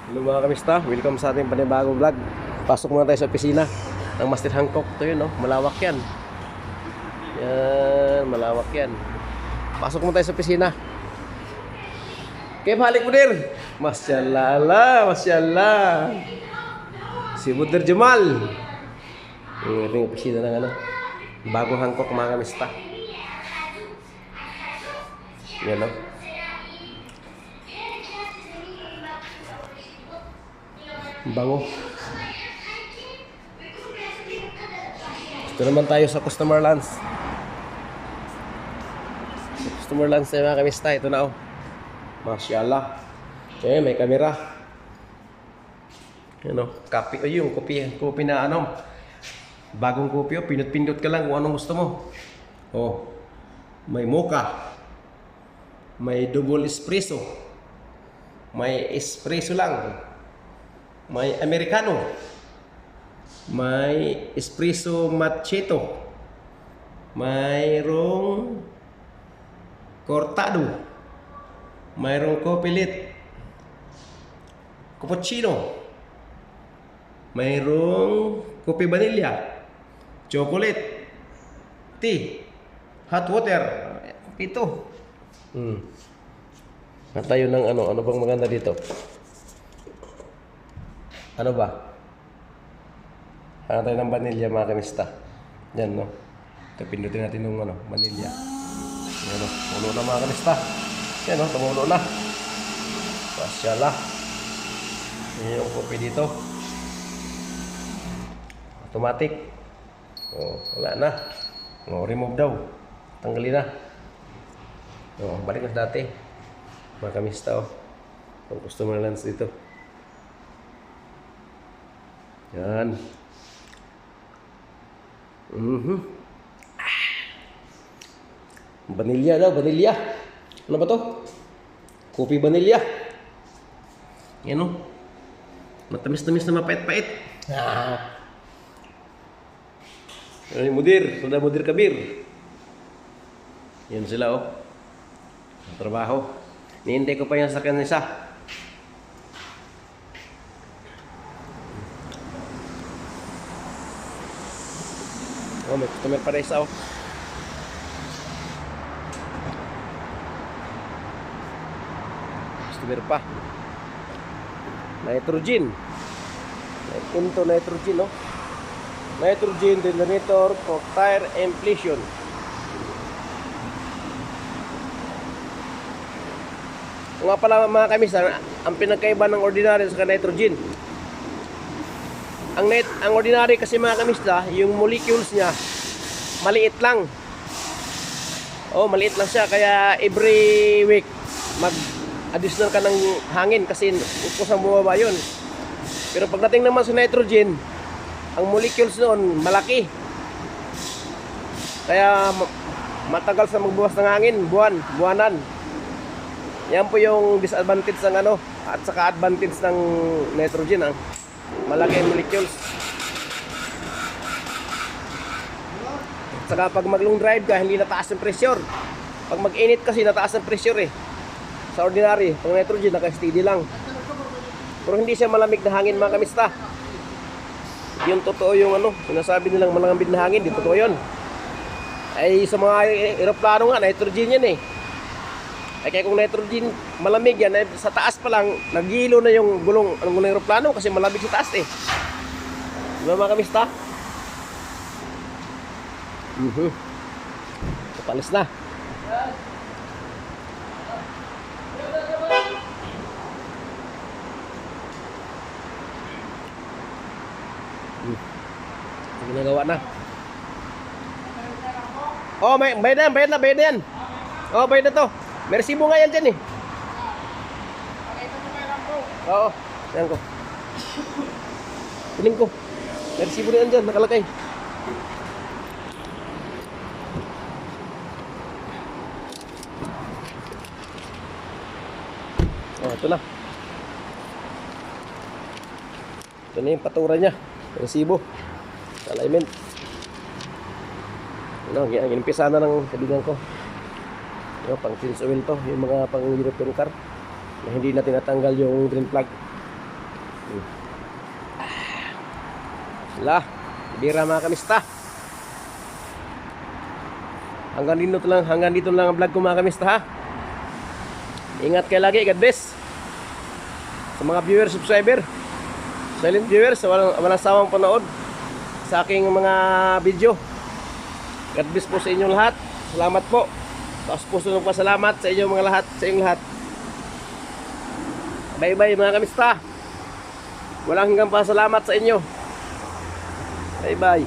Hello mga kamista, welcome sa ating panibagong vlog. Pasok muna tayo sa opisina ng Master Hancock. Ito yun, no? Malawak yan. Yan, malawak yan. Pasok muna tayo sa opisina. Kaya balik mo dir. Masyaallah, masyaallah. Si Buder Jamal. Ito yung opisina ng ano, bagong Hancock mga kamista. Yan, no? Bango. Ito naman tayo sa customer lunch. Customer lunch tayo mga kamista. Ito na, oh. Masyaallah. Okay, may camera. Yan, oh. Copy. Oh, yung copy na ano. Bagong copy, oh. Pinot-pindot ka lang kung anong gusto mo. Oh. May mocha. May double espresso. May espresso lang. May americano. May espresso macchiato. Mayroong cortado. Mayroong coffee lit. Cappuccino. Mayroong coffee vanilla. Chocolate. Tea. Hot water. Ito. At tayo ng ano bang maganda dito? Ano ba? Hanap tayo ng vanilla mga kamista. Yan, no? Pindutin natin yung ano, vanilla. Yan, no? Tumulo na mga kamista. Yan, no? Tumulo na. Masyaallah. Yan yung kopi dito. Automatic. Oh, wala na. Oh, remove daw. Tanggalin na. Oh, balik na sa dati. Mga kamista, oh. Kung customer lens dito. Yan. Vanilla daw, vanilla. Ano ba to? Kopi vanilla. Yan, o. Matamis-tamis na mapait-pait. Yan yung mudir. Sudah mudir kabir. Yan sila, oh. Trabaho. Nihintay ko pa yan sa kanisa. Oh, may customer pa rin isa, oh. Customer pa. Nitrogen. Into nitrogen, oh. Nitrogen detonator for tire inflation. Nga pala mga kamisa, ang pinagkaiba ng ordinary sa nitrogen. Ang ordinary kasi mga kamista, yung molecules niya maliit lang. Oh, maliit lang siya kaya every week mag-additional ka ng hangin kasi kusang bumaba yun. Pero pagdating naman sa nitrogen, ang molecules noon malaki. Kaya matagal sa magbuwas ng hangin, buwanan. Yan po yung disadvantage ng ano at saka advantage ng nitrogen, malaki ang molecules. Saka pag mag long drive ka, hindi nataas ang pressure. Pag mag-init kasi nataas ang pressure eh. Sa ordinary, pang nitrogen naka-steady lang. Pero hindi siya malamig na hangin mga kamista. Yung totoo yung ano, sinasabi nilang malamig na hangin, di totoo yun. Ay sa mga aeroplano nga, nitrogen yan eh. Ay kaya kung nitrogen malamig yan, sa taas pa lang naghihilo na yung gulong ng aeroplano kasi malamig sa taas eh. Diba mga kamista? Papalis na. Ginagawa na. Oh, bayad na yan. Oh, bayad na to. May resibo nga yan dyan eh. Oo, yan ko. Piling ko. May resibo na yan dyan, nakalagay. Oh, ito na. Ito na yung patura niya. Resibo. Alignment. Ano, ginipisa na ng kaibigan ko. Yung pang change oil to, yung mga pang European car na hindi na tinatanggal yung drain plug. Sila, bira mga kamista. Hanggang dito lang ang vlog ko mga kamista ha. Ingat kayo lagi, God bless. Sa mga viewers, subscriber, silent viewers, walang sawang panood sa aking mga video. God bless po sa inyong lahat. Salamat po. Taos puso ng pasalamat sa inyong mga lahat, sa inyong lahat. Bye bye mga kamista. Walang hanggang pasalamat sa inyo. Bye bye.